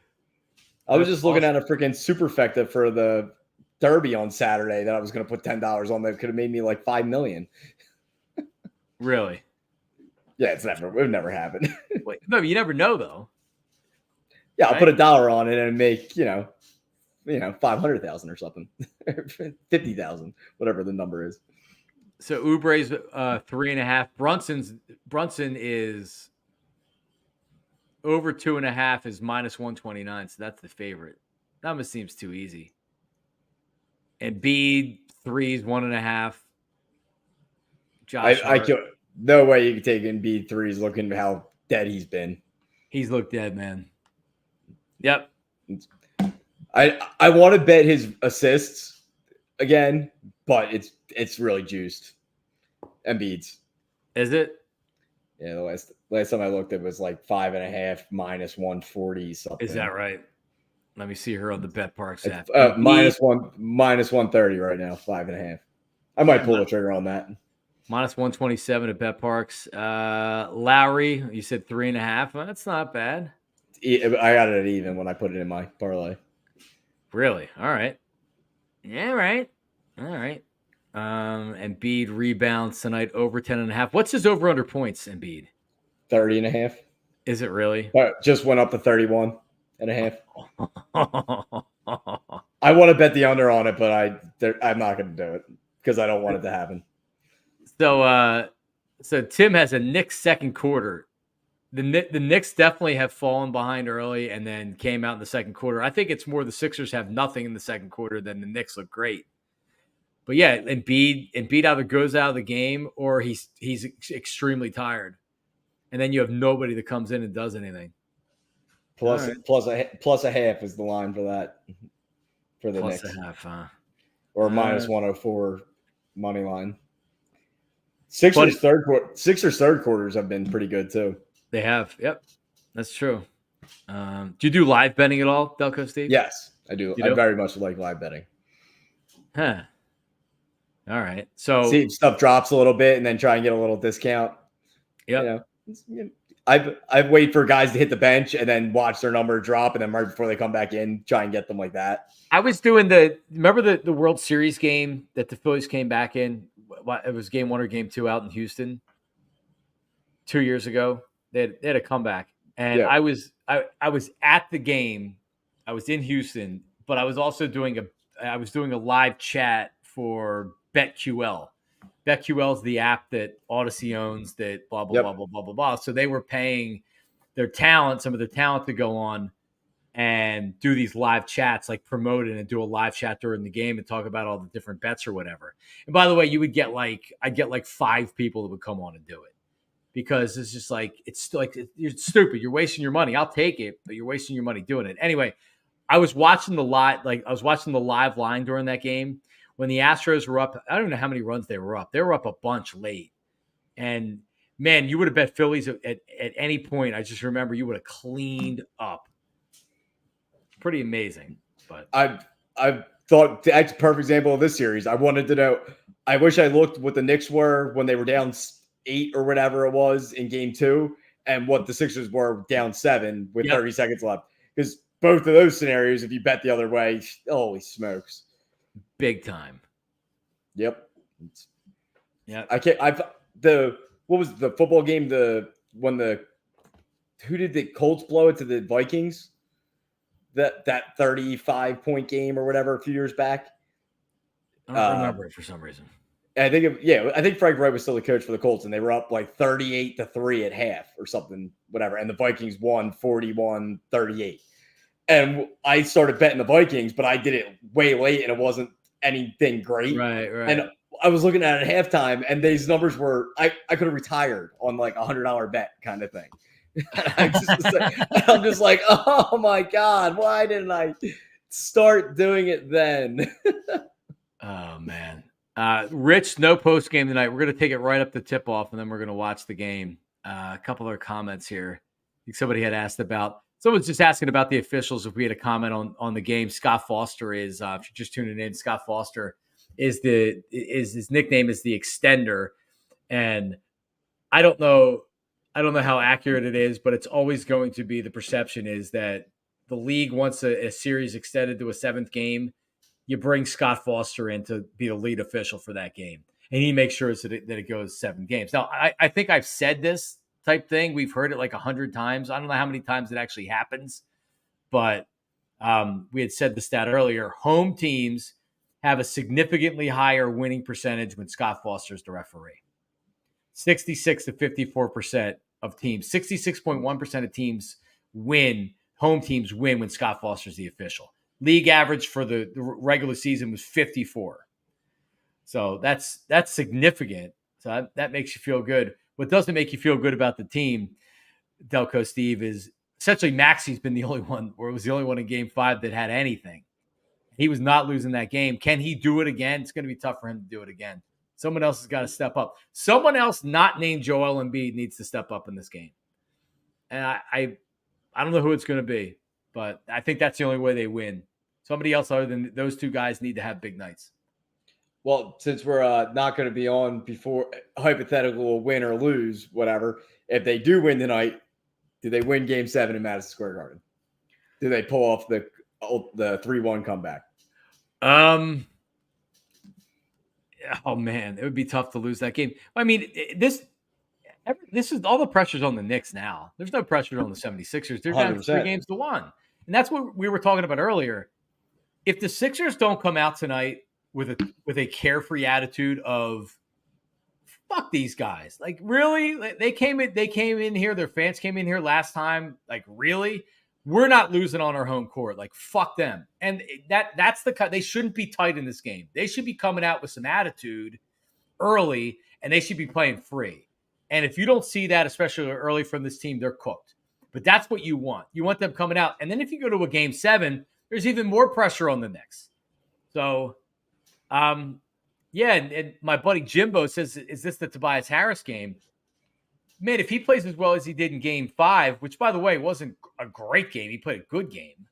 [SPEAKER 2] I was just looking at a freaking superfecta for the Derby on Saturday that I was going to put $10 on that could have made me like $5 million.
[SPEAKER 1] Really?
[SPEAKER 2] Yeah, it would never happen.
[SPEAKER 1] Wait, no, you never know though.
[SPEAKER 2] Yeah, right? I'll put $1 on it and make 500,000 or something, 50,000, whatever the number is.
[SPEAKER 1] So Oubre's 3.5. Brunson is over 2.5 is minus 129. So that's the favorite. That almost seems too easy. And Embiid 3s 1.5.
[SPEAKER 2] No way you can take Embiid threes looking how dead he's been.
[SPEAKER 1] He's looked dead, man. Yep.
[SPEAKER 2] I want to bet his assists again, but it's really juiced. Embiid's.
[SPEAKER 1] Is it?
[SPEAKER 2] Yeah, the last time I looked, it was like 5.5 minus 140 something.
[SPEAKER 1] Is that right? Let me see her on the BetParks app.
[SPEAKER 2] Minus 130 right now, 5.5. I might pull the trigger on that.
[SPEAKER 1] Minus 127 at BetParks. Lowry, you said 3.5. Well, that's not bad.
[SPEAKER 2] I got it at even when I put it in my parlay.
[SPEAKER 1] Really? All right. Yeah, right. All right. Embiid rebounds tonight over 10.5. What's his over under points, Embiid?
[SPEAKER 2] 30.5.
[SPEAKER 1] Is it really?
[SPEAKER 2] Just went up to 31.5. I want to bet the under on it, but I'm not going to do it because I don't want it to happen.
[SPEAKER 1] So Tim has a Knicks second quarter. The Knicks definitely have fallen behind early and then came out in the second quarter. I think it's more the Sixers have nothing in the second quarter than the Knicks look great. But yeah, Embiid either goes out of the game or he's extremely tired, and then you have nobody that comes in and does anything.
[SPEAKER 2] Plus a half is the line for that for the Knicks.
[SPEAKER 1] Plus a half, huh?
[SPEAKER 2] Or minus 104 money line. Sixers third quarters have been pretty good too.
[SPEAKER 1] They have. Yep, that's true. Do you do live betting at all, Delco Steve?
[SPEAKER 2] Yes, I do. I very much like live betting.
[SPEAKER 1] Huh. All right. So
[SPEAKER 2] see if stuff drops a little bit and then try and get a little discount.
[SPEAKER 1] Yeah.
[SPEAKER 2] I wait for guys to hit the bench and then watch their number drop, and then right before they come back in, try and get them like that.
[SPEAKER 1] I was doing remember the World Series game that the Phillies came back in? It was game 1 or game 2 out in Houston 2 years ago. They had a comeback, and I was at the game. I was in Houston, but I was also doing a live chat for BetQL. BetQL is the app that Odyssey owns that blah, blah, blah, blah, blah, blah, blah. So they were paying some of their talent to go on and do these live chats, like promote it and do a live chat during the game and talk about all the different bets or whatever. And by the way, I'd get like 5 people that would come on and do it because it's just like, you're stupid. You're wasting your money. I'll take it, but you're wasting your money doing it. Anyway, I was watching the live line during that game. When the Astros were up, I don't know how many runs they were up. They were up a bunch late. And, man, you would have bet Phillies at any point. I just remember you would have cleaned up. Pretty amazing. But
[SPEAKER 2] I thought that's a perfect example of this series. I wanted to know. I wish I looked what the Knicks were when they were down 8 or whatever it was in game 2 and what the Sixers were down 7 with 30 seconds left. Because both of those scenarios, if you bet the other way, holy smokes.
[SPEAKER 1] Big time.
[SPEAKER 2] Yep.
[SPEAKER 1] Yeah.
[SPEAKER 2] What was the football game? Who did the Colts blow it to the Vikings? That 35-point game or whatever a few years back.
[SPEAKER 1] I don't remember it for some reason.
[SPEAKER 2] I think Frank Wright was still the coach for the Colts, and they were up like 38-3 at half or something, whatever. And the Vikings won 41-38. And I started betting the Vikings, but I did it way late, and it wasn't anything great.
[SPEAKER 1] Right.
[SPEAKER 2] And I was looking at it at halftime, and these numbers were I could have retired on like $100 bet kind of thing. I'm just like, oh my God, why didn't I start doing it then?
[SPEAKER 1] Oh man. Rich, no post game tonight. We're going to take it right up to tip off, and then we're going to watch the game. A couple other comments here. I think somebody had asked about. Someone's just asking about the officials. If we had a comment on the game, Scott Foster is. If you're just tuning in, Scott Foster is his nickname is the Extender, and I don't know how accurate it is, but it's always going to be the perception is that the league wants a series extended to a 7th game. You bring Scott Foster in to be the lead official for that game, and he makes sure that it goes 7 games. Now, I think I've said this type thing. We've heard it like 100 times. I don't know how many times it actually happens, but we had said the stat earlier. Home teams have a significantly higher winning percentage when Scott Foster's the referee. 66 to 54% of teams, 66.1% of teams win. Home teams win when Scott Foster's the official. League average for the regular season was 54. So that's significant. So that makes you feel good. What doesn't make you feel good about the team, Delco Steve, is essentially Maxi's been the only one, or was the only one in Game 5 that had anything. He was not losing that game. Can he do it again? It's going to be tough for him to do it again. Someone else has got to step up. Someone else not named Joel Embiid needs to step up in this game. And I don't know who it's going to be, but I think that's the only way they win. Somebody else other than those two guys need to have big nights.
[SPEAKER 2] Well, since we're not going to be on before hypothetical win or lose, whatever, if they do win tonight, do they win Game 7 in Madison Square Garden? Do they pull off the 3-1 comeback?
[SPEAKER 1] Oh man, it would be tough to lose that game. I mean, this is all the pressure's on the Knicks now. There's no pressure on the 76ers. They're down 3-1. And that's what we were talking about earlier. If the Sixers don't come out tonight with a carefree attitude of fuck these guys, like really, they came in here, their fans came in here last time, like really, we're not losing on our home court. Like, fuck them. And that's the cut. They shouldn't be tight in this game. They should be coming out with some attitude early, and they should be playing free. And if you don't see that, especially early from this team, they're cooked. But that's what you want. You want them coming out. And then if you go to a Game 7, there's even more pressure on the Knicks. So, yeah, and my buddy Jimbo says, is this the Tobias Harris game? Man, if he plays as well as he did in Game 5, which, by the way, wasn't a great game. He played a good game.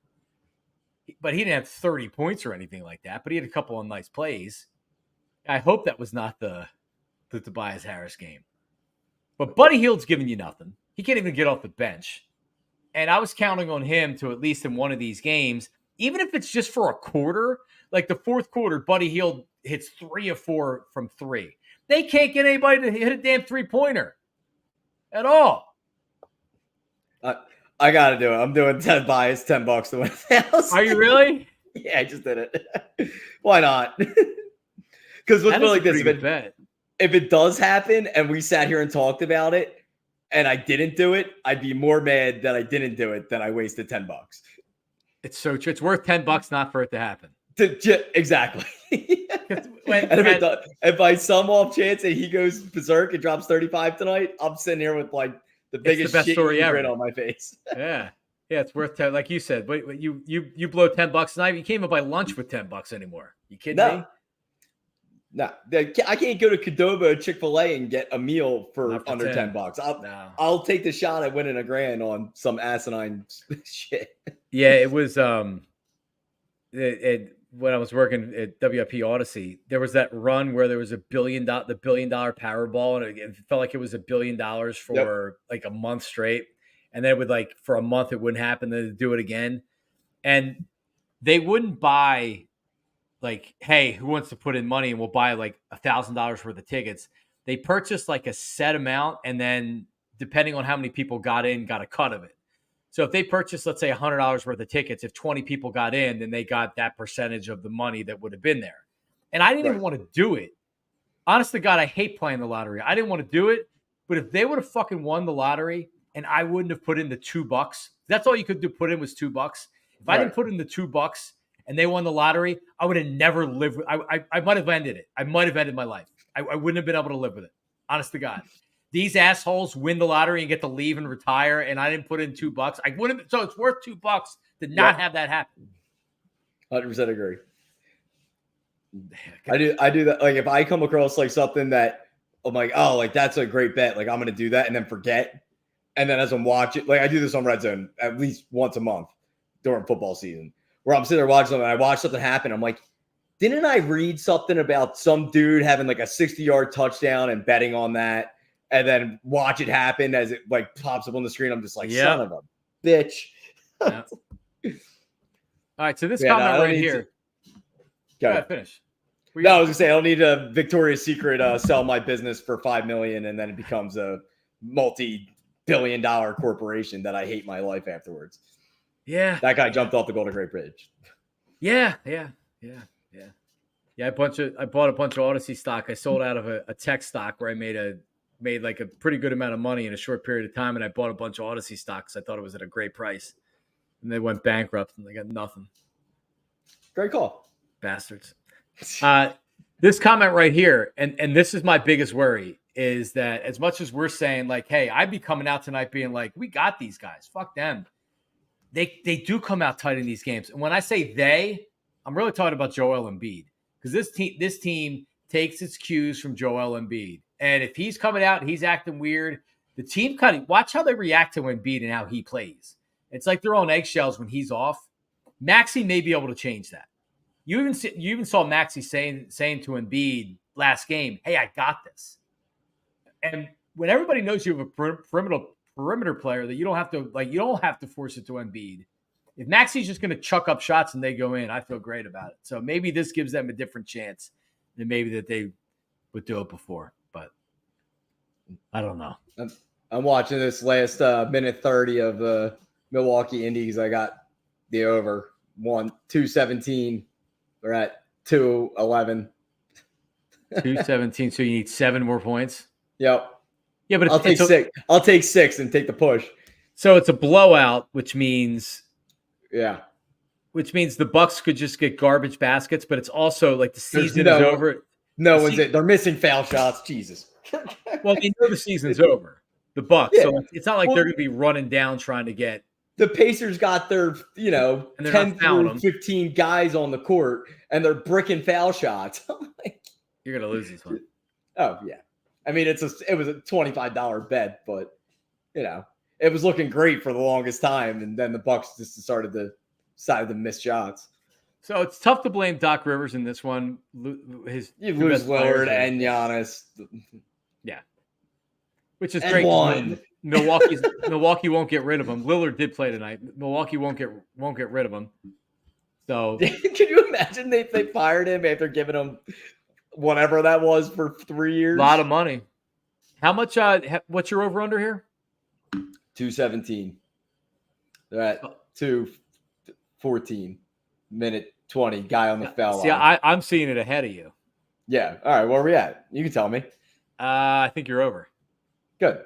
[SPEAKER 1] But he didn't have 30 points or anything like that. But he had a couple of nice plays. I hope that was not the Tobias Harris game. But Buddy Hield's giving you nothing. He can't even get off the bench. And I was counting on him to, at least in one of these games, even if it's just for a quarter, like the fourth quarter, Buddy Hield hits 3 of 4 from 3. They can't get anybody to hit a damn three-pointer at all.
[SPEAKER 2] I got to do it. I'm doing $10 to win the house.
[SPEAKER 1] Are you really?
[SPEAKER 2] Yeah, I just did it. Why not? Because let's put it like this. If it does happen and we sat here and talked about it and I didn't do it, I'd be more mad that I didn't do it than I wasted $10.
[SPEAKER 1] It's so true. It's worth $10 not for it to happen.
[SPEAKER 2] Exactly. If by some off chance and he goes berserk and drops 35 tonight, I'm sitting here with like the biggest shit grin on my face.
[SPEAKER 1] Yeah, it's worth 10. Like you said, but you blow $10 tonight. You can't even buy lunch with $10 anymore. You kidding me?
[SPEAKER 2] No, I can't go to Qdoba, Chick-fil-A, and get a meal for under $10. I'll take the shot at winning $1,000 on some asinine shit.
[SPEAKER 1] Yeah, it was. When I was working at WIP Odyssey, there was that run where there was the $1 billion Powerball, and it felt like it was $1 billion for like a month straight, and then it would like for a month it wouldn't happen, then they'd do it again, and they wouldn't buy. Like, hey, who wants to put in money and we'll buy like $1,000 worth of tickets. They purchased like a set amount, and then depending on how many people got in, got a cut of it. So if they purchased, let's say $100 worth of tickets, if 20 people got in, then they got that percentage of the money that would have been there. And I didn't even want to do it. Honest to God, I hate playing the lottery. I didn't want to do it, but if they would have fucking won the lottery and I wouldn't have put in the $2, that's all you could do, put in was $2. If I didn't put in the $2, and they won the lottery, I would have never lived with I might have ended it. I might have ended my life. I wouldn't have been able to live with it. Honest to God. These assholes win the lottery and get to leave and retire, and I didn't put in $2. I wouldn't. So it's worth $2 to not have that happen.
[SPEAKER 2] 100% agree. I do that. Like if I come across like something that I'm like, oh, like that's a great bet. Like I'm going to do that and then forget. And then as I'm watching, like I do this on Red Zone at least once a month during football season, where I'm sitting there watching something and I watch something happen. I'm like, didn't I read something about some dude having like a 60-yard touchdown and betting on that, and then watch it happen as it like pops up on the screen? I'm just like, son of a bitch.
[SPEAKER 1] Yeah. All right, so this comment right here.
[SPEAKER 2] Go ahead,
[SPEAKER 1] finish.
[SPEAKER 2] No, I was gonna say I don't need a Victoria's Secret sell my business for $5 million and then it becomes a multi-billion-dollar corporation that I hate my life afterwards.
[SPEAKER 1] Yeah,
[SPEAKER 2] that guy jumped off the Golden Gate Bridge.
[SPEAKER 1] Yeah. I bought a bunch of Odyssey stock. I sold out of a tech stock where I made like a pretty good amount of money in a short period of time, and I bought a bunch of Odyssey stocks. I thought it was at a great price, and they went bankrupt and they got nothing.
[SPEAKER 2] Great call,
[SPEAKER 1] bastards. This comment right here, and this is my biggest worry. is that as much as we're saying like, hey, I'd be coming out tonight being like, we got these guys. Fuck them. They do come out tight in these games. And when I say they, I'm really talking about Joel Embiid because this team takes its cues from Joel Embiid. And if he's coming out and he's acting weird, the team kind of watch how they react to Embiid and how he plays. It's like they're on eggshells when he's off. Maxey may be able to change that. You even saw Maxey saying to Embiid last game, "Hey, I got this." And when everybody knows you have a perimeter player that you don't have to force it to Embiid. If Maxey's just going to chuck up shots and they go in, I feel great about it. So maybe this gives them a different chance than maybe that they would do it before. But I don't know.
[SPEAKER 2] I'm watching this last minute 30 of the Milwaukee Indies. I got the over 217. We're at 211.
[SPEAKER 1] 217. So you need 7 more points.
[SPEAKER 2] Yep.
[SPEAKER 1] Yeah, but
[SPEAKER 2] I'll take 6. I'll take 6 and take the push.
[SPEAKER 1] So it's a blowout, which means the Bucks could just get garbage baskets, but it's also like the season is over.
[SPEAKER 2] They're missing foul shots. Jesus.
[SPEAKER 1] Well, they know the season's over. The Bucks. Yeah. So it's not like they're going to be running down trying to get.
[SPEAKER 2] The Pacers got their, 10 through 15 guys on the court, and they're bricking foul shots.
[SPEAKER 1] You're going to lose this one.
[SPEAKER 2] Oh, yeah. I mean, it was a $25 bet, but, it was looking great for the longest time, and then the Bucks just decided to miss shots.
[SPEAKER 1] So it's tough to blame Doc Rivers in this one.
[SPEAKER 2] You lose Lillard and Giannis.
[SPEAKER 1] Yeah. Which is great. One. Milwaukee won't get rid of him. Lillard did play tonight. Milwaukee won't get rid of him. So
[SPEAKER 2] can you imagine they fired him after giving him whatever that was for 3 years?
[SPEAKER 1] A lot of money. How much? What's your over under here?
[SPEAKER 2] 217. They're at 214. Minute 20. Guy on the foul line.
[SPEAKER 1] See, I'm seeing it ahead of you.
[SPEAKER 2] Yeah. All right. Where are we at? You can tell me.
[SPEAKER 1] I think you're over.
[SPEAKER 2] Good.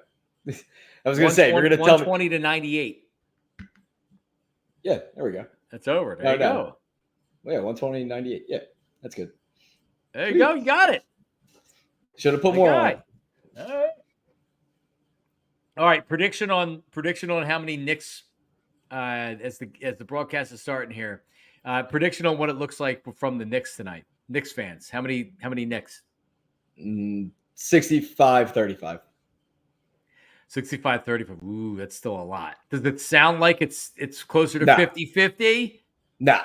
[SPEAKER 2] I was going to say, you're going to tell me
[SPEAKER 1] 120 to 98.
[SPEAKER 2] Yeah, there we go.
[SPEAKER 1] That's over. There you go.
[SPEAKER 2] Well, yeah, 120 to 98. Yeah, that's good.
[SPEAKER 1] There you go. You got it.
[SPEAKER 2] Should have put more on.
[SPEAKER 1] All right. Prediction on how many Knicks as the broadcast is starting here. Prediction on what it looks like from the Knicks tonight. Knicks fans. How many Knicks?
[SPEAKER 2] 65-35.
[SPEAKER 1] 65-35. Ooh, that's still a lot. Does it sound like it's closer to 50-50?
[SPEAKER 2] No.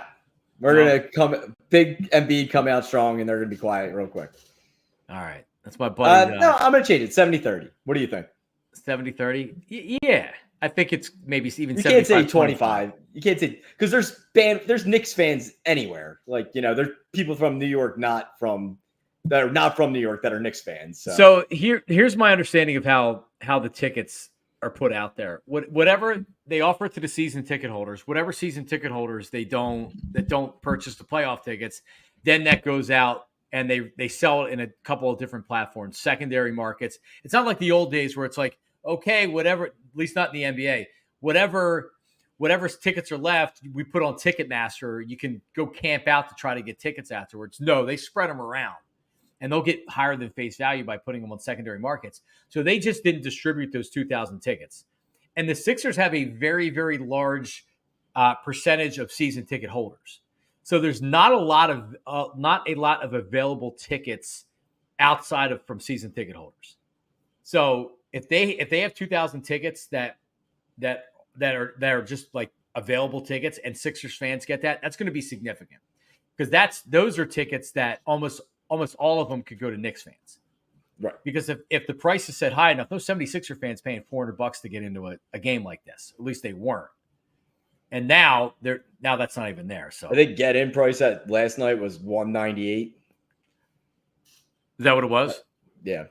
[SPEAKER 2] We're going to come big Embiid come out strong, and they're going to be quiet real quick.
[SPEAKER 1] All right. That's my buddy.
[SPEAKER 2] No, I'm going to change it. 70-30. What do you think?
[SPEAKER 1] 70-30? Yeah. I think it's maybe even 75.
[SPEAKER 2] You can't say 25. You can't say – because there's Knicks fans anywhere. There's people from New York that are not from New York that are Knicks fans.
[SPEAKER 1] So here's my understanding of how the tickets are put out there. Whatever they offer to the season ticket holders, whatever season ticket holders that don't purchase the playoff tickets, then that goes out and they sell it in a couple of different platforms, secondary markets. It's not like the old days where it's like, okay, whatever, at least not in the NBA, whatever tickets are left, we put on Ticketmaster. You can go camp out to try to get tickets afterwards. No, they spread them around. And they'll get higher than face value by putting them on secondary markets. So they just didn't distribute those 2,000 tickets. And the Sixers have a very, very large percentage of season ticket holders. So there's not a lot of available tickets outside of from season ticket holders. So if they have 2,000 tickets that are just like available tickets, and Sixers fans get that's going to be significant because those are tickets that almost all of them could go to Knicks fans.
[SPEAKER 2] Right.
[SPEAKER 1] Because if the price is set high enough, those 76er fans paying $400 to get into a game like this. At least they weren't. And now that's not even there. So
[SPEAKER 2] I think get-in price at last night was $198.
[SPEAKER 1] Is that what it was?
[SPEAKER 2] Yeah.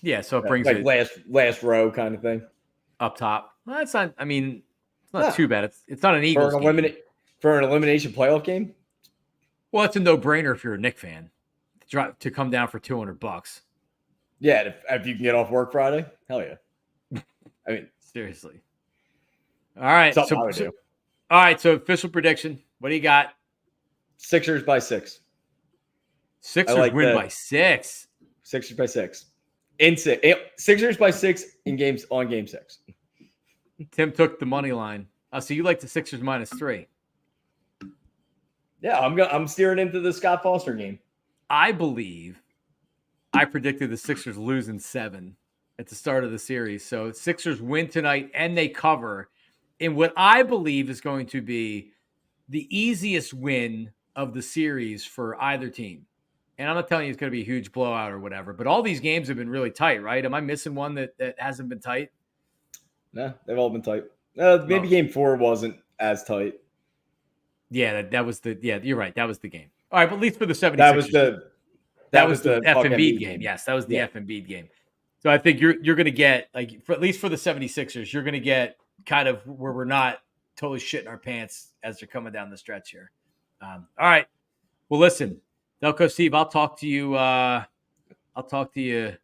[SPEAKER 1] Yeah, so it brings
[SPEAKER 2] like
[SPEAKER 1] it
[SPEAKER 2] last row kind of thing.
[SPEAKER 1] Up top. Well, that's not, I mean, it's not too bad. It's not an Eagles game.
[SPEAKER 2] For an elimination playoff game?
[SPEAKER 1] Well, it's a no-brainer if you're a Knicks fan to come down for $200.
[SPEAKER 2] Yeah, if you can get off work Friday, hell yeah. I mean,
[SPEAKER 1] seriously. All right. All right. So official prediction. What do you got?
[SPEAKER 2] Sixers by 6.
[SPEAKER 1] Sixers win by 6.
[SPEAKER 2] Sixers by 6. In six. Sixers by 6 in games on game 6.
[SPEAKER 1] Tim took the money line. So you like the Sixers -3.
[SPEAKER 2] Yeah, I'm steering into the Scott Foster game.
[SPEAKER 1] I predicted the Sixers losing 7 at the start of the series. So Sixers win tonight and they cover in what I believe is going to be the easiest win of the series for either team. And I'm not telling you it's going to be a huge blowout or whatever, but all these games have been really tight, right? Am I missing one that hasn't been tight?
[SPEAKER 2] No, they've all been tight. Maybe game 4 wasn't as tight.
[SPEAKER 1] Yeah, that was you're right. That was the game. All right, but at least for the 76ers.
[SPEAKER 2] That was the
[SPEAKER 1] F and B game. Yes, that was the F and B game. So I think you're going to get, like, at least for the 76ers, you're going to get kind of where we're not totally shitting our pants as they're coming down the stretch here. All right. Well, listen, Delco Steve, I'll talk to you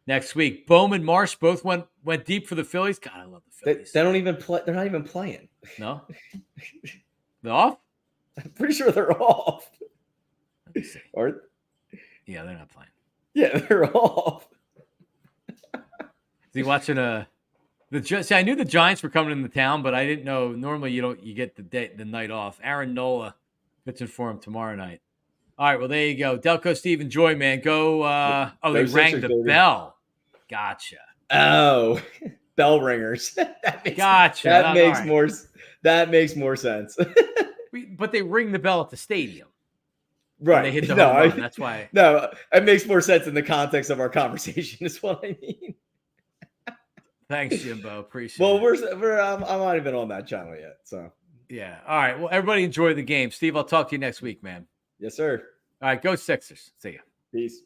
[SPEAKER 1] next week. Bowman, Marsh both went deep for the Phillies. God, I love the Phillies.
[SPEAKER 2] They don't even play. They're not even playing.
[SPEAKER 1] No? They're off?
[SPEAKER 2] I'm pretty sure they're off. Or
[SPEAKER 1] yeah, they're not playing.
[SPEAKER 2] Yeah, they're off.
[SPEAKER 1] Is he watching See, I knew the Giants were coming into town, but I didn't know. Normally, you get the night off. Aaron Nola pitching for him tomorrow night. All right, well, there you go. Delco Steve, enjoy, man. Go. They rang the bell. Gotcha.
[SPEAKER 2] Oh, bell ringers.
[SPEAKER 1] Gotcha.
[SPEAKER 2] That makes more sense.
[SPEAKER 1] But they ring the bell at the stadium.
[SPEAKER 2] Right.
[SPEAKER 1] They hit the home run. That's why.
[SPEAKER 2] No, it makes more sense in the context of our conversation is what I mean.
[SPEAKER 1] Thanks, Jimbo. Appreciate it.
[SPEAKER 2] Well, I'm not even on that channel yet. So
[SPEAKER 1] yeah. All right. Well, everybody enjoy the game. Steve, I'll talk to you next week, man.
[SPEAKER 2] Yes, sir.
[SPEAKER 1] All right. Go Sixers. See ya.
[SPEAKER 2] Peace.